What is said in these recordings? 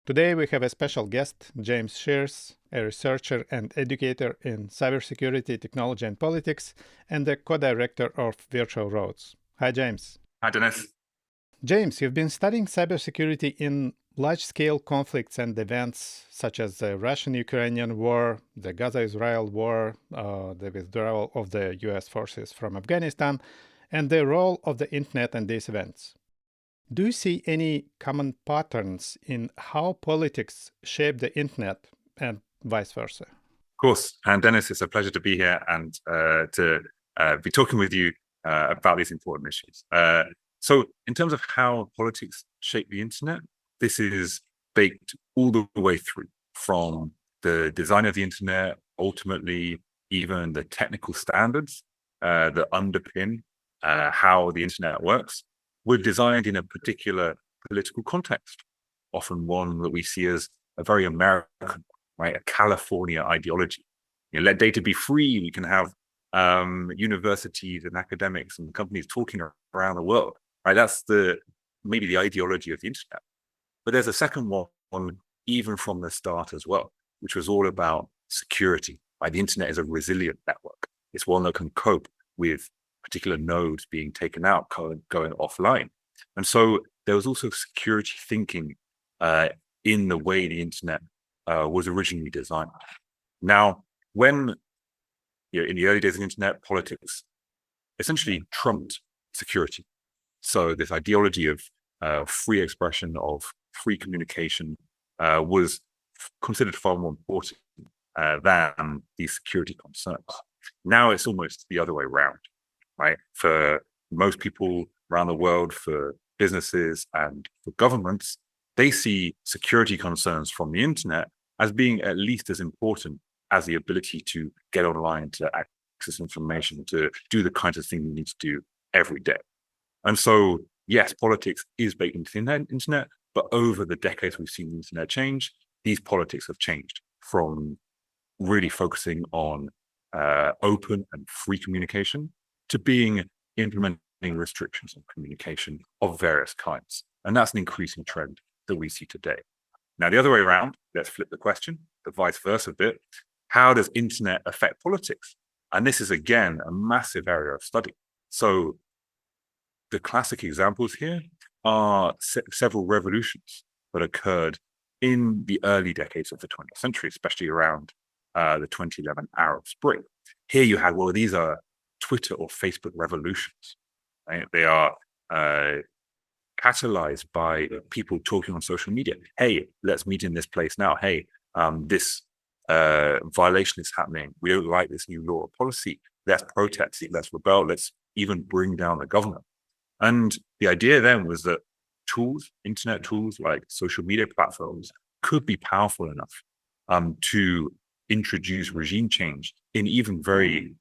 Today we have a special guest, James Shires, a researcher and educator in cybersecurity, technology, and politics, and the co-director of Virtual Roads. Hi, James. Hi, Dennis. James, you've been studying cybersecurity in large-scale conflicts and events such as the Russian-Ukrainian war, the Gaza-Israel war, the withdrawal of the US forces from Afghanistan, and the role of the internet in these events. Do you see any common patterns in how politics shape the internet and vice versa? Of course. And Dennis, it's a pleasure to be here and to be talking with you about these important issues. So in terms of how politics shape the internet, this is baked all the way through from the design of the internet, ultimately even the technical standards that underpin how the internet works, were designed in a particular political context, often one that we see as a very American, right? A California ideology. Let data be free. We can have universities and academics and companies talking around the world, right? That's maybe the ideology of the internet. But there's a second one, even from the start as well, which was all about security, right? The internet is a resilient network. It's one that can cope with particular nodes being taken out, going offline. And so there was also security thinking in the way the internet was originally designed. Now, when in the early days of the internet, politics essentially trumped security. So this ideology of free expression, of free communication was considered far more important than these security concerns. Now it's almost the other way around, right? For most people around the world, for businesses and for governments, they see security concerns from the internet as being at least as important as the ability to get online, to access information, to do the kinds of things we need to do every day. And so, yes, politics is baked into the internet, but over the decades we've seen the internet change, these politics have changed from really focusing on open and free communication to being implementing restrictions on communication of various kinds. And that's an increasing trend that we see today. Now, the other way around, let's flip the question, the vice versa bit. How does internet affect politics? And this is, again, a massive area of study. So the classic examples here are several revolutions that occurred in the early decades of the 20th century, especially around the 2011 Arab Spring. Here you had, well, these are Twitter or Facebook revolutions, right? They are catalyzed by people talking on social media. Hey, let's meet in this place now. Hey, this violation is happening. We don't like this new law or policy. Let's protest, let's rebel, let's even bring down the government. And the idea then was that tools, internet tools like social media platforms, could be powerful enough to introduce regime change in even very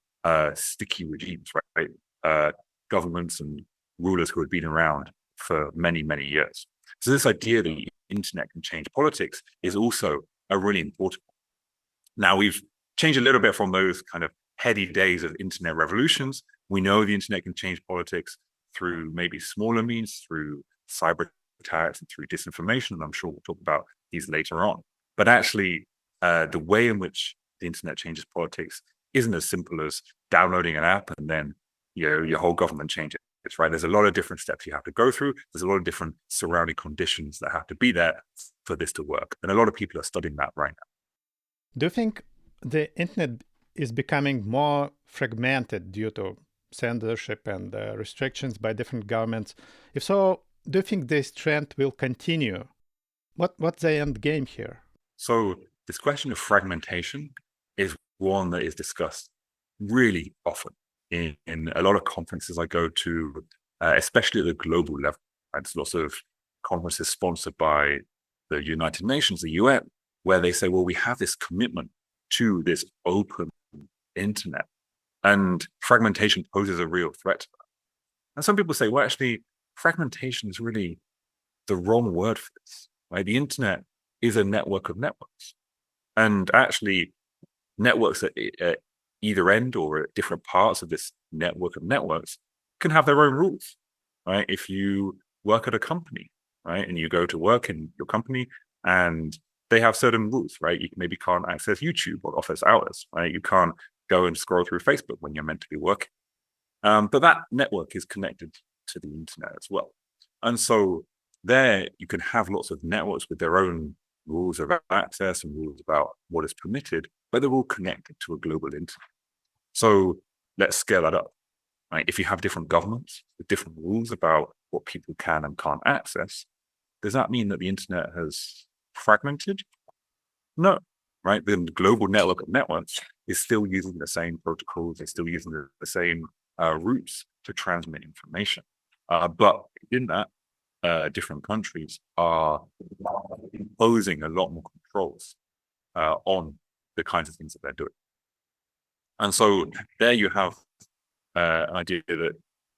sticky regimes, right? Governments and rulers who had been around for many, many years. So this idea that the internet can change politics is also a really important one. Now, we've changed a little bit from those kind of heady days of internet revolutions. We know the internet can change politics through maybe smaller means, through cyber attacks and through disinformation, and I'm sure we'll talk about these later on. But actually, the way in which the internet changes politics isn't as simple as downloading an app and then your whole government changes. Right? There's a lot of different steps you have to go through. There's a lot of different surrounding conditions that have to be there for this to work. And a lot of people are studying that right now. Do you think the internet is becoming more fragmented due to censorship and restrictions by different governments? If so, do you think this trend will continue? What's the end game here? So this question of fragmentation is one that is discussed really often in a lot of conferences I go to, especially at the global level. And there's lots of conferences sponsored by the United Nations, the UN, where they say, well, we have this commitment to this open internet, and fragmentation poses a real threat to that. And some people say, well, actually, fragmentation is really the wrong word for this, right? The internet is a network of networks. And actually, networks at either end or at different parts of this network of networks can have their own rules, right? If you work at a company, right, and you go to work in your company and they have certain rules, right? You maybe can't access YouTube or office hours, right? You can't go and scroll through Facebook when you're meant to be working. But that network is connected to the internet as well. And so there you can have lots of networks with their own rules of access and rules about what is permitted, but they're all connected to a global internet. So let's scale that up, right? If you have different governments with different rules about what people can and can't access, does that mean that the internet has fragmented? No, right? The global network of networks is still using the same protocols, they're still using the same routes to transmit information. But in that, different countries are imposing a lot more controls on the kinds of things that they're doing. And so there you have an idea that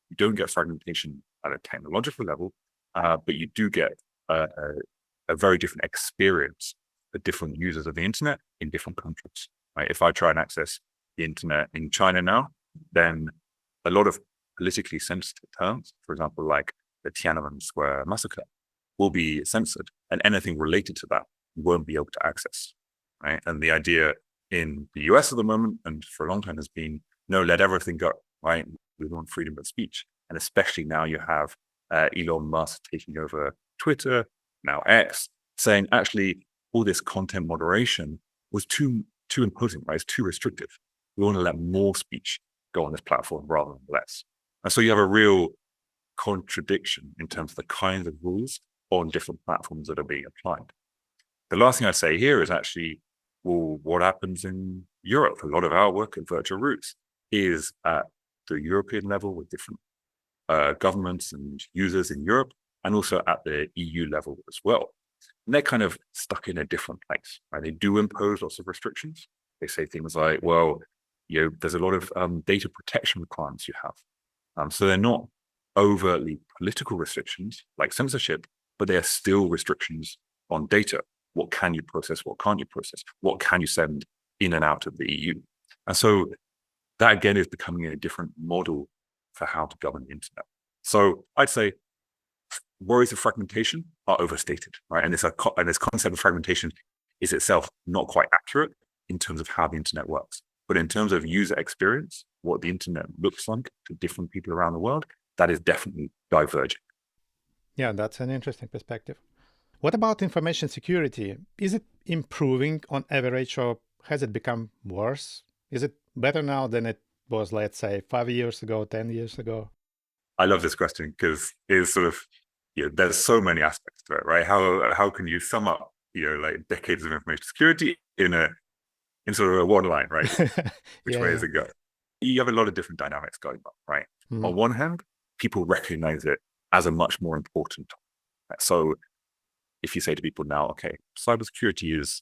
you don't get fragmentation at a technological level, but you do get a very different experience for different users of the internet in different countries. Right? If I try and access the internet in China now, then a lot of politically sensitive terms, for example, like the Tiananmen Square massacre, will be censored, and anything related to that you won't be able to access. Right? And the idea in the US at the moment, and for a long time, has been no, let everything go. Right? We want freedom of speech, and especially now you have Elon Musk taking over Twitter, now X, saying actually all this content moderation was too imposing, right? It's too restrictive. We want to let more speech go on this platform rather than less. And so you have a real contradiction in terms of the kinds of rules on different platforms that are being applied. The last thing I'd say here is actually, well, what happens in Europe? A lot of our work at Virtual Roots is at the European level with different governments and users in Europe, and also at the EU level as well. And they're kind of stuck in a different place, right? They do impose lots of restrictions. They say things like, well, there's a lot of data protection requirements you have. So they're not overtly political restrictions like censorship, but they are still restrictions on data. What can you process? What can't you process? What can you send in and out of the EU? And so that again is becoming a different model for how to govern the internet. So I'd say worries of fragmentation are overstated, right? And this concept of fragmentation is itself not quite accurate in terms of how the internet works. But in terms of user experience, what the internet looks like to different people around the world, that is definitely diverging. Yeah, that's an interesting perspective. What about information security? Is it improving on average, or has it become worse? Is it better now than it was, let's say, 5 years ago, 10 years ago? I love this question because it's sort of, there's so many aspects to it, right? How can you sum up, like decades of information security in sort of a one line, right? Which way is it go? You have a lot of different dynamics going on, right? Mm-hmm. On one hand, people recognize it as a much more important topic. So if you say to people now, okay, cybersecurity is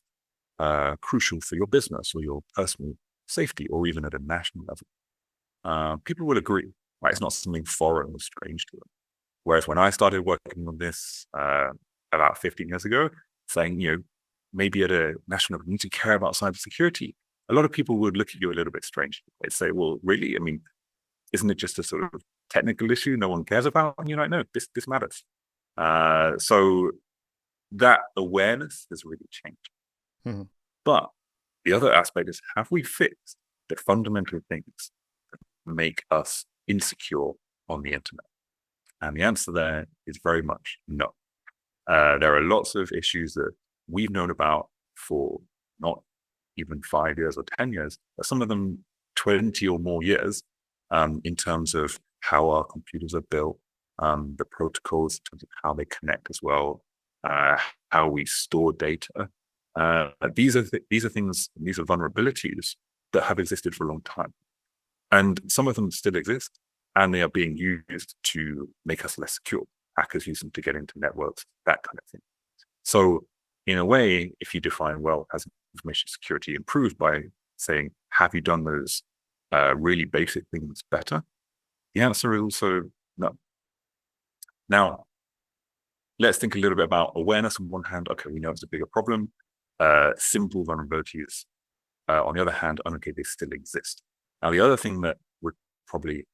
crucial for your business or your personal safety, or even at a national level, people will agree, right? It's not something foreign or strange to them. Whereas when I started working on this about 15 years ago, saying, maybe at a national level, you need to care about cybersecurity, a lot of people would look at you a little bit strange. They'd say, well, really? I mean, isn't it just a sort of technical issue no one cares about? And you're like, no, this matters. So that awareness has really changed. Mm-hmm. But the other aspect is, have we fixed the fundamental things that make us insecure on the internet? And the answer there is very much no. There are lots of issues that we've known about for not even 5 years or 10 years, but some of them 20 or more years, in terms of how our computers are built, the protocols in terms of how they connect as well, how we store data. These are things, these are vulnerabilities that have existed for a long time. And some of them still exist, and they are being used to make us less secure. Hackers use them to get into networks, that kind of thing. So in a way, if you define, well, has information security improved by saying, have you done those really basic things better? The answer is also no. Now, let's think a little bit about awareness on one hand. Okay, we know it's a bigger problem. Simple vulnerabilities, on the other hand, okay, they still exist. Now, the other thing that would probably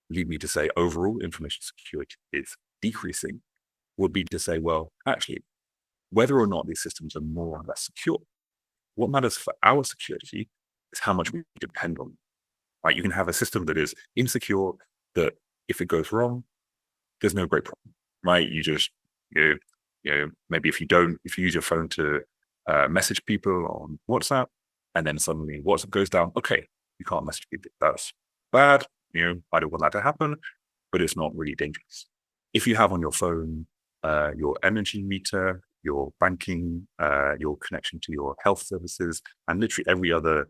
lead me to say overall information security is decreasing would be to say, well, actually, whether or not these systems are more or less secure. What matters for our security is how much we depend on them. Right? You can have a system that is insecure, that if it goes wrong, there's no great problem. Right? You just maybe if you use your phone to message people on WhatsApp, and then suddenly WhatsApp goes down, okay, you can't message people. That's bad. I don't want that to happen, but it's not really dangerous. If you have on your phone your energy meter, your banking, your connection to your health services, and literally every other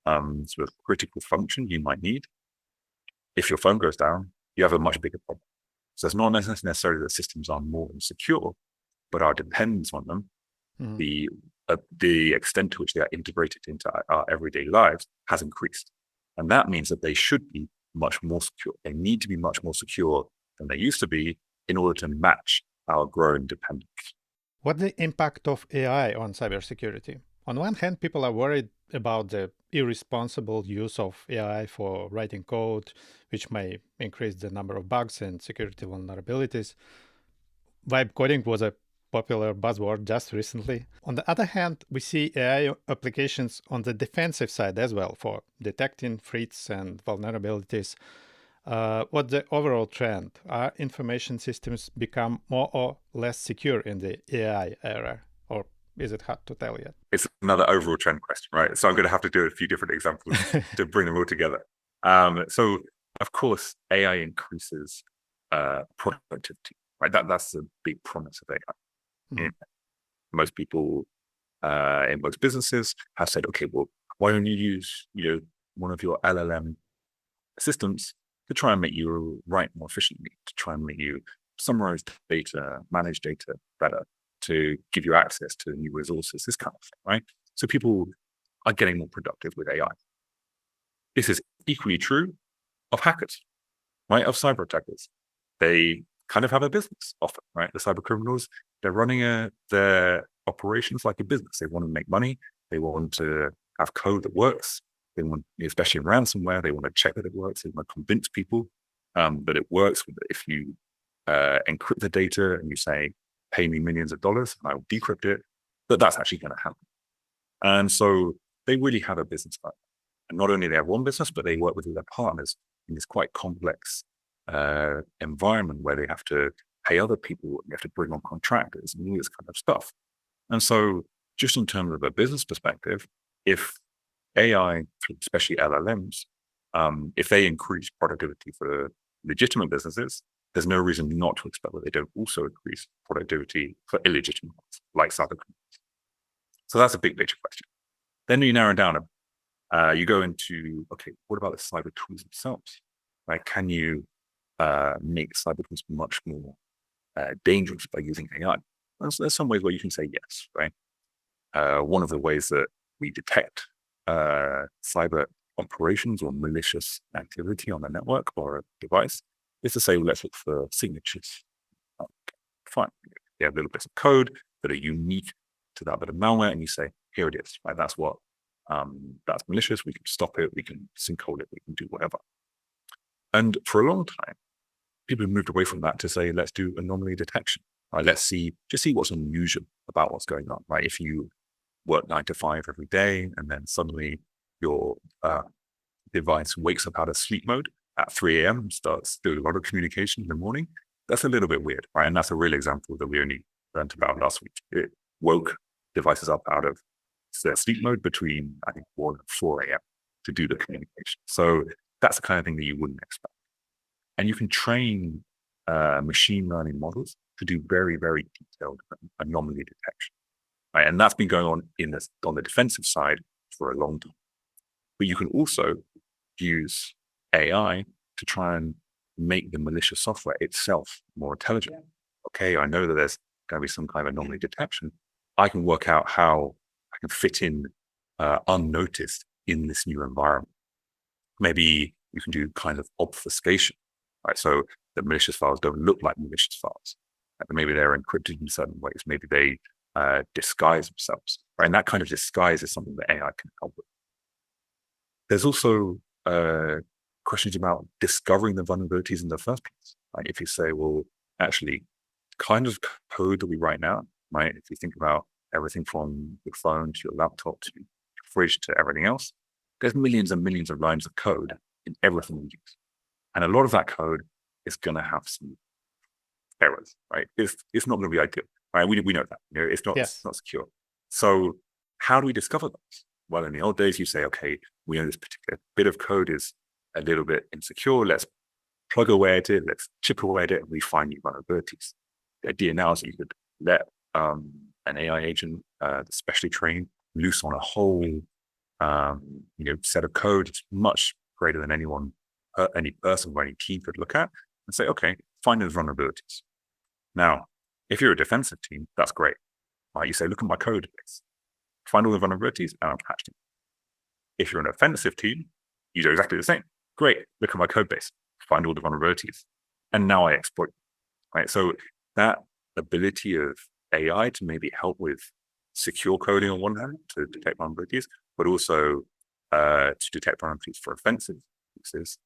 sort of critical function you might need, if your phone goes down, you have a much bigger problem. So it's not necessarily that systems are more insecure, but our dependence on them, the extent to which they are integrated into our everyday lives has increased. And that means that they should be much more secure. They need to be much more secure than they used to be in order to match our growing dependence. What's the impact of AI on cybersecurity? On one hand, people are worried about the irresponsible use of AI for writing code, which may increase the number of bugs and security vulnerabilities. Vibe coding was a popular buzzword just recently. On the other hand, we see AI applications on the defensive side as well for detecting threats and vulnerabilities. What's the overall trend? Are information systems become more or less secure in the AI era? Or is it hard to tell yet? It's another overall trend question, right? So I'm going to have to do a few different examples to bring them all together. So, of course, AI increases productivity, right? That's the big promise of AI. Most people in most businesses have said, okay, well, why don't you use one of your LLM systems to try and make you write more efficiently, to try and make you summarize data, manage data better, to give you access to new resources, this kind of thing, right? So people are getting more productive with AI. This is equally true of hackers, right? Of cyber attackers. They kind of have a business often, right? The cyber criminals, they're running their operations like a business. They want to make money. They want to have code that works. They want, especially in ransomware, they want to check that it works. They want to convince people that it works. If you encrypt the data and you say, pay me millions of dollars and I will decrypt it, that's actually going to happen. And so they really have a business plan. And not only they have one business, but they work with their partners in this quite complex environment where they have to pay other people, you have to bring on contractors and all this kind of stuff. And so just in terms of a business perspective, if AI, especially LLMs, if they increase productivity for legitimate businesses, there's no reason not to expect that they don't also increase productivity for illegitimate ones, like cyber criminals. So that's a big picture question. Then you narrow down, you go into, okay, what about the cyber tools themselves? Right? Can you make cyber tools much more dangerous by using AI? There's some ways where you can say yes, right? One of the ways that we detect cyber operations or malicious activity on a network or a device is to say, well, let's look for signatures. Okay, fine. You have little bits of code that are unique to that bit of malware, and you say, here it is, right? That's malicious. We can stop it. We can sinkhole it. We can do whatever. And for a long time, people have moved away from that to say, let's do anomaly detection. Right? Let's see what's unusual about what's going on. Right? If you work 9 to 5 every day, and then suddenly your device wakes up out of sleep mode at 3 a.m. and starts doing a lot of communication in the morning, that's a little bit weird, right? And that's a real example that we only learned about last week. It woke devices up out of their sleep mode between, I think, 1 and 4 a.m. to do the communication. So that's the kind of thing that you wouldn't expect. And you can train machine learning models to do very, very detailed anomaly detection. Right? And that's been going on on the defensive side for a long time. But you can also use AI to try and make the malicious software itself more intelligent. Okay, I know that there's going to be some kind of anomaly detection. I can work out how I can fit in unnoticed in this new environment. Maybe you can do kind of obfuscation, right? So the malicious files don't look like malicious files. Maybe they're encrypted in certain ways. Maybe they disguise themselves, right? And that kind of disguise is something that AI can help with. There's also questions about discovering the vulnerabilities in the first place. Right? If you say, well, actually, kind of code that we write now right? If you think about everything from your phone to your laptop to your fridge to everything else, there's millions and millions of lines of code in everything we use. And a lot of that code is going to have some errors, right? It's not going to be ideal, right? We know that, it's Yes. not secure. So how do we discover those? Well, in the old days, you say, okay, we know this particular bit of code is a little bit insecure. Let's plug away at it. Let's chip away at it, and we find new vulnerabilities. The idea now is that you could let an AI agent, specially trained, loose on a whole set of code. It's much greater than any person or any team could look at and say, okay, find those vulnerabilities. Now, if you're a defensive team, that's great. Right? You say, look at my code base, find all the vulnerabilities, and I'll patch them. If you're an offensive team, you do exactly the same. Great, look at my code base, find all the vulnerabilities, and now I exploit them. Right? So that ability of AI to maybe help with secure coding on one hand to detect vulnerabilities, but also to detect vulnerabilities for offensive uses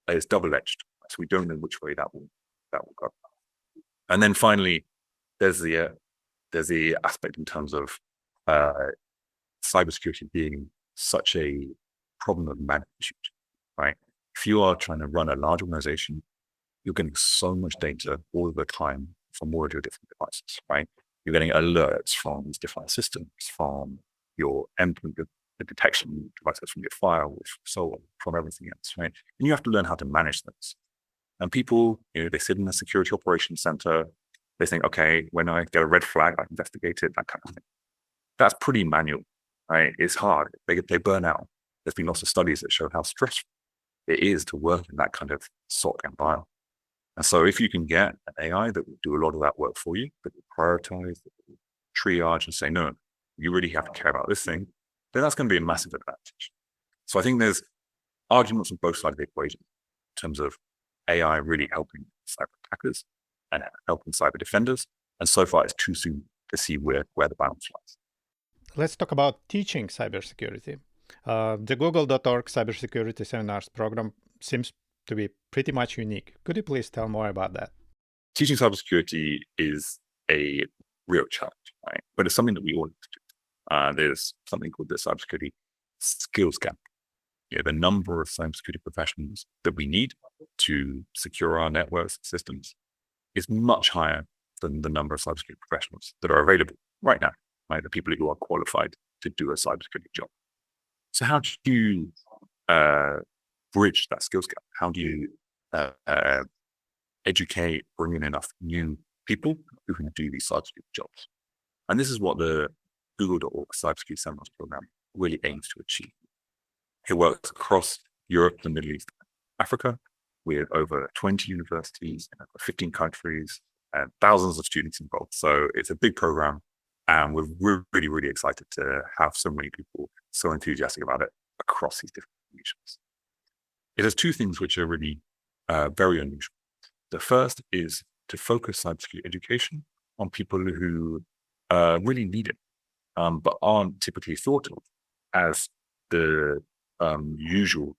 is double-edged. So we don't know which way that will go. And then finally, there's the aspect in terms of cybersecurity being such a problem of magnitude, right? If you are trying to run a large organization, you're getting so much data all the time from all of your different devices, right? You're getting alerts from these different systems, from your endpoint, the detection devices, from your firewalls, so on, from everything else, right? And you have to learn how to manage those. And people, they sit in a security operations center. They think, okay, when I get a red flag, I investigate it, that kind of thing. That's pretty manual, right? It's hard. They burn out. There's been lots of studies that show how stressful it is to work in that kind of SOC environment. And so if you can get an AI that will do a lot of that work for you, that will prioritize, that will triage and say, no, you really have to care about this thing, then that's going to be a massive advantage. So I think there's arguments on both sides of the equation in terms of AI really helping cyber attackers and helping cyber defenders. And so far, it's too soon to see where the balance lies. Let's talk about teaching cybersecurity. The google.org cybersecurity seminars program seems to be pretty much unique. Could you please tell more about that? Teaching cybersecurity is a real challenge, right? But it's something that we all need to do. There's something called the cybersecurity skills gap. The number of cybersecurity professionals that we need to secure our networks and systems is much higher than the number of cybersecurity professionals that are available right now, right? The people who are qualified to do a cybersecurity job. So how do you bridge that skills gap? How do you educate, bring in enough new people who can do these cybersecurity jobs? And this is what the google.org cybersecurity seminars program really aims to achieve. It works across Europe, the Middle East, Africa, with over 20 universities in over 15 countries and thousands of students involved. So it's a big program, and we're really, really excited to have so many people so enthusiastic about it across these different regions. It has two things which are really very unusual. The first is to focus cybersecurity education on people who really need it, but aren't typically thought of as the usual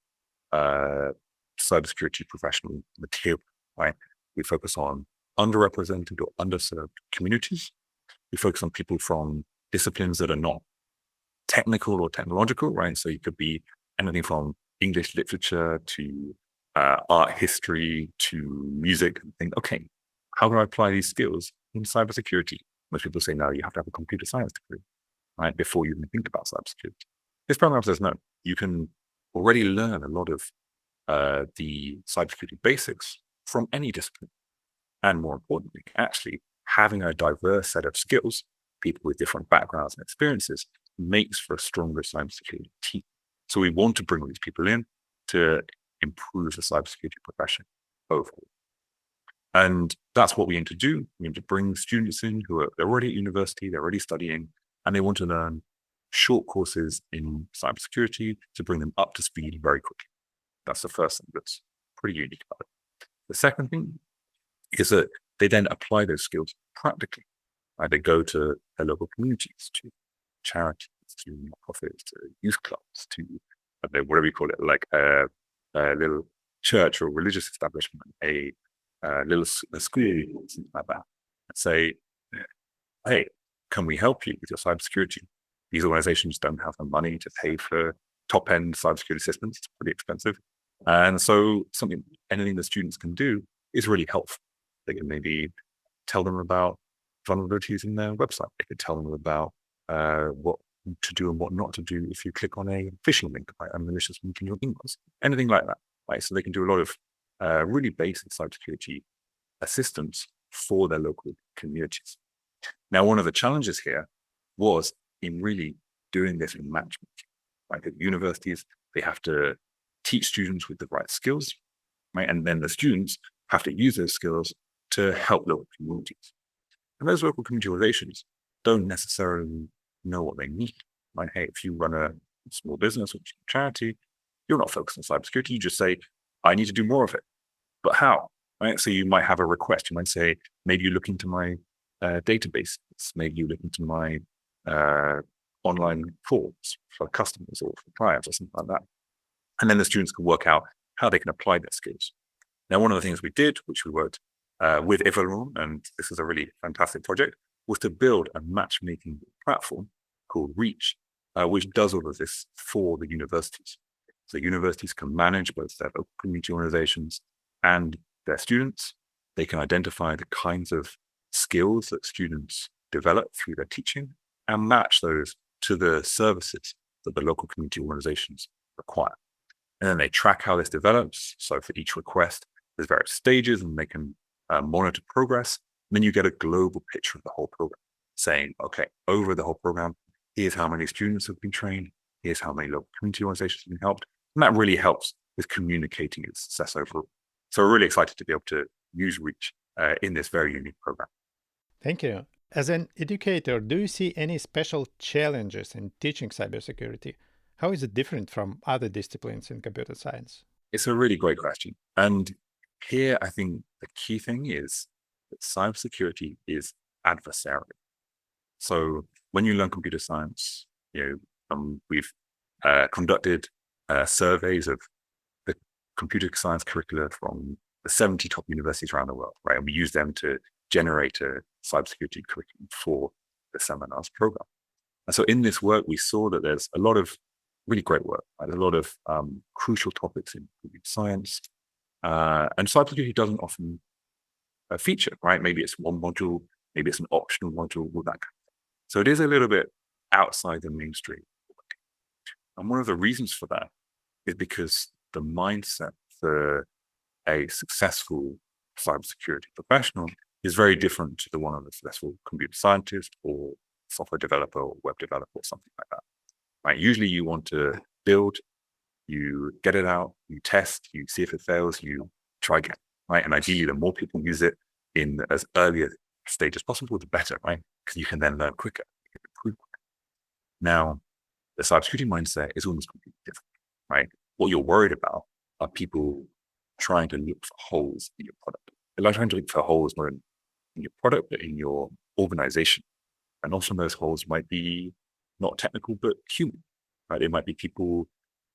cybersecurity professional material, right? We focus on underrepresented or underserved communities. We focus on people from disciplines that are not technical or technological, right? So you could be anything from English literature to art history to music, and think, okay, how do I apply these skills in cybersecurity? Most people say, no, you have to have a computer science degree, right, before you even think about cybersecurity. This program says, no, you can already learn a lot of the cybersecurity basics from any discipline. And more importantly, actually having a diverse set of skills, people with different backgrounds and experiences, makes for a stronger cybersecurity team. So we want to bring all these people in to improve the cybersecurity profession overall. And that's what we aim to do. We aim to bring students in they're already at university, they're already studying, and they want to learn short courses in cybersecurity to bring them up to speed very quickly. That's the first thing that's pretty unique about it. The second thing is that they then apply those skills practically. Right? They go to their local communities, to charities, to nonprofits, to youth clubs, to whatever you call it, like a little church or religious establishment, a school, something like that, and say, hey, can we help you with your cybersecurity? These organizations don't have the money to pay for top-end cybersecurity systems. It's pretty expensive. And so anything the students can do is really helpful. They can maybe tell them about vulnerabilities in their website. They could tell them about what to do and what not to do if you click on a phishing link, right, a malicious link in your emails, anything like that. Right? So they can do a lot of really basic cybersecurity assistance for their local communities. Now, one of the challenges here was in really doing this in matchmaking. Like at universities, they have to teach students with the right skills, right? And then the students have to use those skills to help local communities. And those local community organizations don't necessarily know what they need. Like, hey, if you run a small business or charity, you're not focused on cybersecurity. You just say, I need to do more of it. But how? Right? So you might have a request. You might say, maybe you look into my database. Maybe you look into my online forms for customers or for clients or something like that. And then the students can work out how they can apply their skills. Now, one of the things we did, which we worked with Everlong, and this is a really fantastic project, was to build a matchmaking platform called Reach, which does all of this for the universities. So universities can manage both their local community organizations and their students. They can identify the kinds of skills that students develop through their teaching and match those to the services that the local community organizations require. And then they track how this develops. So for each request, there's various stages and they can monitor progress. And then you get a global picture of the whole program saying, okay, over the whole program, here's how many students have been trained. Here's how many local community organizations have been helped. And that really helps with communicating its success overall. So we're really excited to be able to use Reach in this very unique program. Thank you. As an educator, do you see any special challenges in teaching cybersecurity? How is it different from other disciplines in computer science? It's a really great question. And here, I think the key thing is that cybersecurity is adversarial. So when you learn computer science, we've conducted surveys of the computer science curricula from the 70 top universities around the world, right? And we use them to generate a cybersecurity curriculum for the seminars program. And so in this work, we saw that there's a lot of really great work, right? A lot of crucial topics in computer science. And cybersecurity doesn't often feature, right? Maybe it's one module, maybe it's an optional module, all that kind of thing. So it is a little bit outside the mainstream. And one of the reasons for that is because the mindset for a successful cybersecurity professional is very different to the one of a successful computer scientist or software developer or web developer or something like that. Right? Usually you want to build, you get it out, you test, you see if it fails, you try again, right? And ideally, the more people use it in as early a stage as possible, the better, right? Because you can then learn quicker, you can improve quicker. Now, the cybersecurity mindset is almost completely different, right? What you're worried about are people trying to look for holes in your product. They're like trying to look for holes not in your product, but in your organization. And often those holes might be not technical, but human, right? It might be people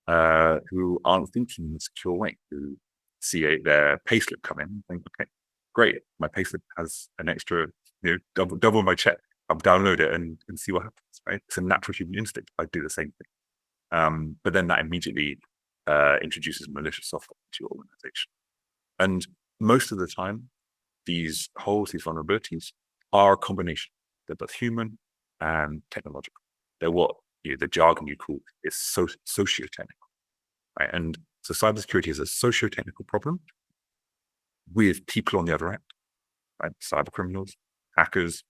who aren't thinking in a secure way, who see their payslip come in and think, okay, great, my payslip has an extra, double my check. I'll download it and see what happens, right? It's a natural human instinct. I do the same thing. But then that immediately introduces malicious software to your organization. And most of the time, these holes, these vulnerabilities are a combination. They're both human and technological. They're what the jargon you call is socio-technical, right? And so cybersecurity is a socio-technical problem with people on the other end, right? Cyber criminals, hackers,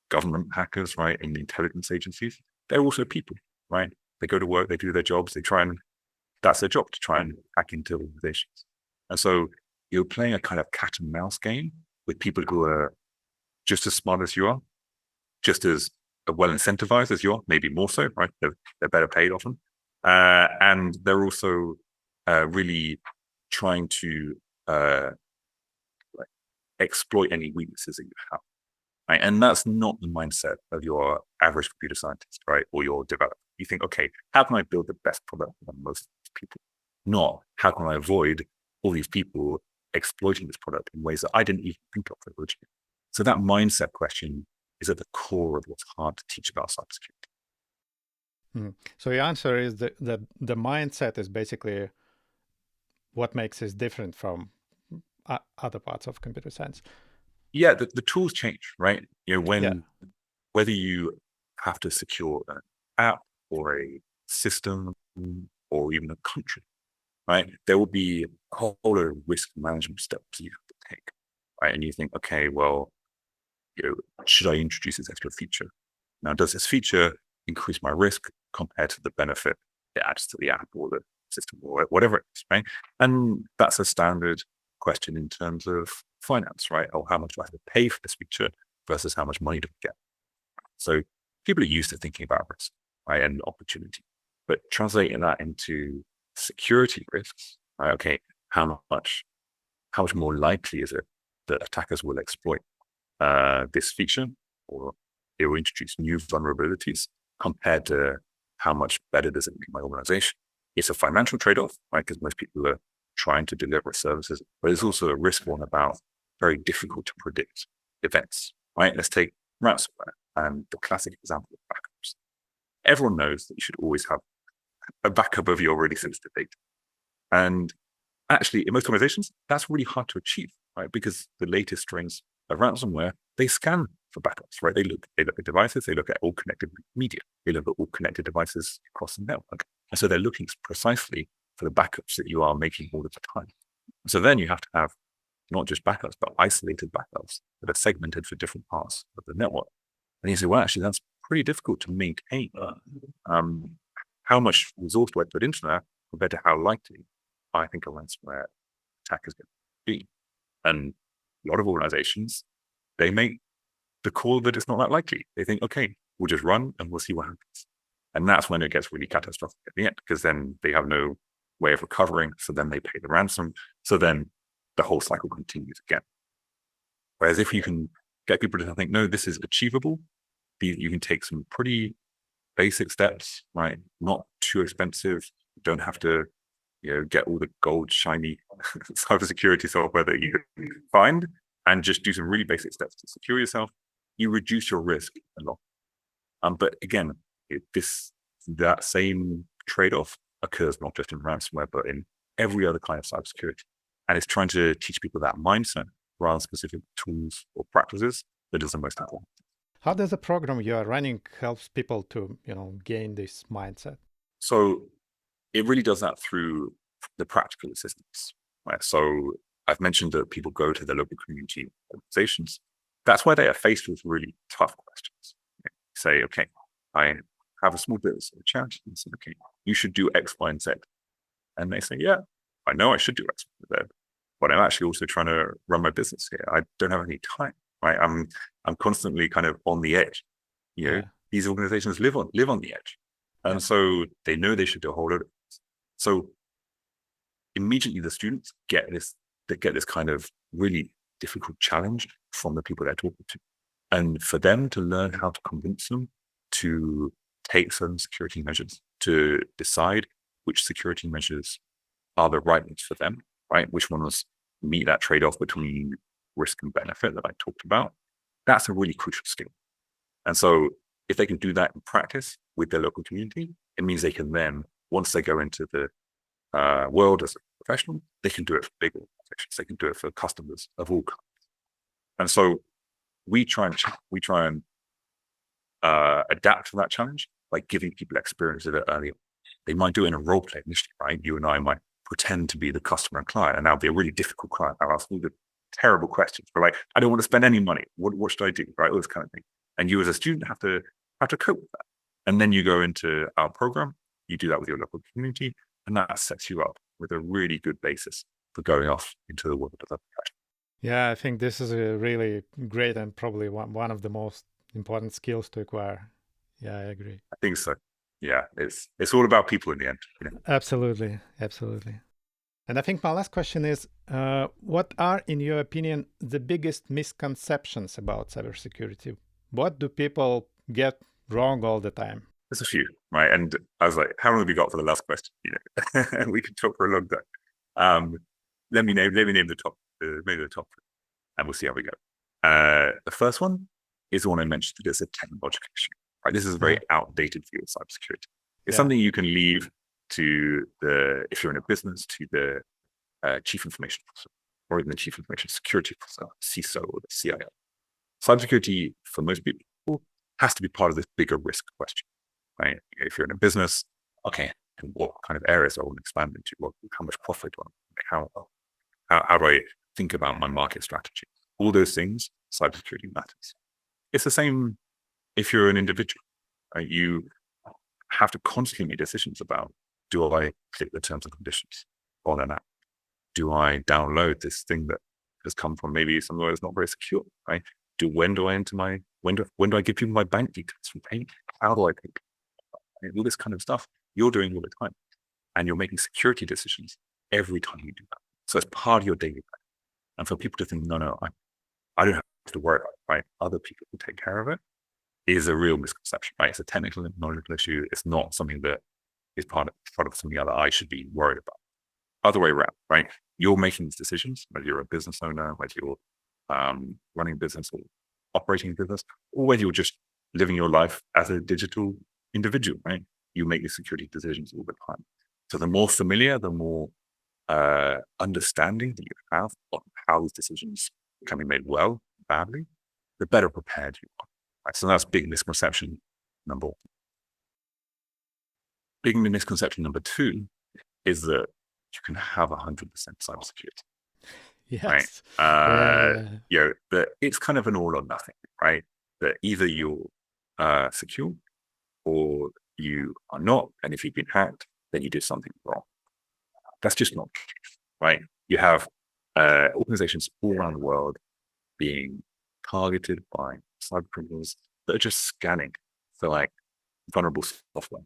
government hackers, right? And intelligence agencies. They're also people, right? They go to work, they do their jobs, that's their job, to try and hack into organizations. And so you're playing a kind of cat and mouse game with people who are just as smart as you are, just as well incentivized as you are, maybe more so, right? They're better paid often. And they're also really trying to exploit any weaknesses that you have. Right? And that's not the mindset of your average computer scientist, right? Or your developer. You think, okay, how can I build the best product for most people? Not how can I avoid all these people exploiting this product in ways that I didn't even think of originally. So that mindset question is at the core of what's hard to teach about cybersecurity. So your answer is that the mindset is basically what makes it different from other parts of computer science. Yeah, the tools change, right? Yeah. Whether you have to secure an app or a system or even a country, right? There will be a whole lot of risk management steps you have to take, right? And you think, okay, well, should I introduce this extra feature? Now, does this feature increase my risk compared to the benefit it adds to the app or the system or whatever it is, right? And that's a standard question in terms of finance, right? Or how much do I have to pay for this feature versus how much money do I get? So people are used to thinking about risk, right, and opportunity, but translating that into security risks, right? Okay, how much more likely is it that attackers will exploit this feature, or they will introduce new vulnerabilities compared to how much better does it make my organization? It's a financial trade-off, right? Because most people are trying to deliver services, but it's also a risk one about very difficult to predict events, right? Let's take ransomware and the classic example of backups. Everyone knows that you should always have a backup of your really sensitive data. And actually, in most organizations, that's really hard to achieve, right? Because the latest strains of ransomware, they scan for backups, right? They look at devices, they look at all connected media, they look at all connected devices across the network. And so they're looking precisely for the backups that you are making all of the time. So then you have to have not just backups, but isolated backups that are segmented for different parts of the network. And you say, well, actually, that's pretty difficult to maintain. How much resource do I put into that compared to how likely I think a ransomware attack is going to be? And a lot of organizations, they make the call that it's not that likely. They think, okay, we'll just run and we'll see what happens. And that's when it gets really catastrophic at the end, because then they have no way of recovering. So then they pay the ransom. So then the whole cycle continues again. Whereas if you can get people to think, no, this is achievable, you can take some pretty basic steps, right? Not too expensive. You don't have to, get all the gold, shiny cybersecurity software that you can find, and just do some really basic steps to secure yourself. You reduce your risk a lot. But again, that same trade-off occurs not just in ransomware, but in every other kind of cybersecurity. And it's trying to teach people that mindset rather than specific tools or practices that is the most important. How does the program you are running helps people to, gain this mindset? So it really does that through the practical assistance, right? So I've mentioned that people go to their local community organizations. That's where they are faced with really tough questions. Say, okay, I have a small business, a charity, and say, okay, you should do X, Y, and Z. And they say, yeah, I know I should do X, Y, and Z, but I'm actually also trying to run my business here. I don't have any time, right? I'm constantly kind of on the edge. Yeah. These organizations live on the edge. And Yeah. so they know they should do a whole lot of things. So immediately the students get this kind of really difficult challenge from the people they're talking to. And for them to learn how to convince them to take certain security measures, to decide which security measures are the right ones for them, right? Which ones meet that trade-off between risk and benefit that I talked about. That's a really crucial skill. And so if they can do that in practice with their local community, it means they can then, once they go into the world as a professional, they can do it for big organizations. They can do it for customers of all kinds. And so we try and adapt to that challenge by giving people experience of it early on. They might do it in a role play initially, right? You and I might pretend to be the customer and client, and that'll be a really difficult client. I'll ask all the terrible questions. We're like, I don't want to spend any money. What should I do? Right? All this kind of thing. And you as a student have to cope with that. And then you go into our program, you do that with your local community, and that sets you up with a really good basis for going off into the world of that. Yeah, I think this is a really great and probably one of the most important skills to acquire. Yeah, I agree. I think so. Yeah, it's all about people in the end. Absolutely, absolutely. And I think my last question is, what are, in your opinion, the biggest misconceptions about cybersecurity? What do people get wrong all the time? There's a few, right? And I was like, how long have we got for the last question? We could talk for a long time. Let me name the top, maybe the top, and we'll see how we go. The first one is the one I mentioned that it's a technological issue. Right? This is a very outdated view of cybersecurity. It's Yeah. something you can leave to if you're in a business, to the chief information officer, or even the chief information security officer, CISO, or the CIO. Cybersecurity, for most people, has to be part of this bigger risk question, right? If you're in a business, okay, what kind of areas do I want to expand into? How much profit do I make? How do I think about my market strategy? All those things, cybersecurity matters. It's the same if you're an individual, right? You have to constantly make decisions about, do I click the terms and conditions on an app? Do I download this thing that has come from maybe somewhere that's not very secure, right? When do I give people my bank details from paying? How do I pay? All this kind of stuff you're doing all the time. And you're making security decisions every time you do that. So it's part of your daily life. And for people to think, no, I don't have to worry about it, right? Other people will take care of it, is a real misconception, right? It's a technical and knowledgeable issue. It's not something that is part of something that I should be worried about. Other way around, right? You're making these decisions, whether you're a business owner, whether you're running a business or operating a business, or whether you're just living your life as a digital individual, right? You make these security decisions all the time. So the more familiar, the more understanding that you have on how these decisions can be made well, badly, the better prepared you are. Right? So that's big misconception number one. Big misconception number two is that you can have 100% cybersecurity. Yes. Right? That it's kind of an all or nothing, right? That either you're secure or you are not, and if you've been hacked, then you did something wrong. That's just not true, right? You have organizations all around the world being targeted by cyber criminals that are just scanning for like vulnerable software.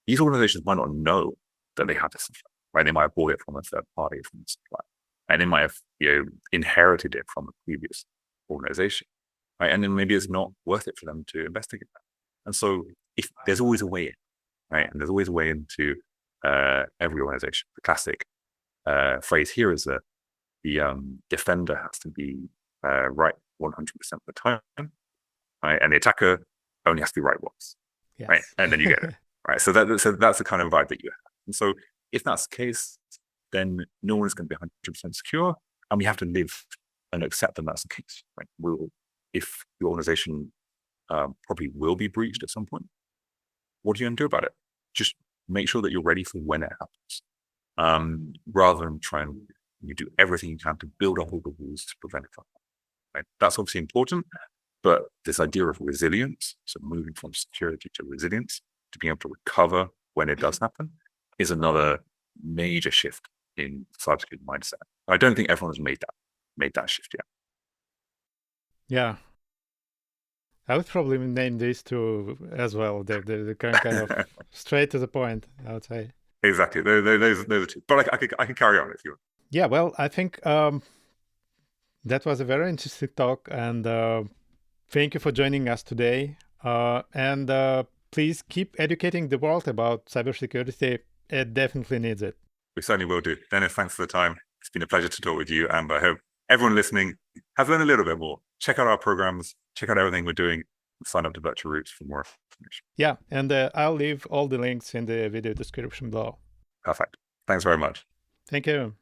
These organizations might not know that they have this software, right? They might have bought it from a third party, from a supplier, and they might have inherited it from a previous organization, right? And then maybe it's not worth it for them to investigate that. And so, if there's always a way in, right? And there's always a way into every organization. The classic phrase here is that the defender has to be right 100% of the time, right? And the attacker only has to be right once, Yes. right? And then you get it, right? So that's the kind of vibe that you have. And so if that's the case, then no one is going to be 100% secure, and we have to live and accept that that's the case, right? If your organization probably will be breached at some point, what are you going to do about it? Just make sure that you're ready for when it happens, rather than try and you do everything you can to build up all the rules to prevent it from happening. Right? That's obviously important, but this idea of resilience, so moving from security to resilience, to being able to recover when it does happen, is another major shift in cybersecurity mindset. I don't think everyone has made that shift yet. Yeah. I would probably name these two as well. The kind of straight to the point, I would say. Exactly. Those are two. But I can carry on if you want. Yeah, well, I think that was a very interesting talk, and thank you for joining us today. And please keep educating the world about cybersecurity. It definitely needs it. We certainly will do. Dennis, thanks for the time. It's been a pleasure to talk with you, and I hope everyone listening has learned a little bit more. Check out our programs, check out everything we're doing, and sign up to Virtual Roots for more information. Yeah, and I'll leave all the links in the video description below. Perfect. Thanks very much. Thank you.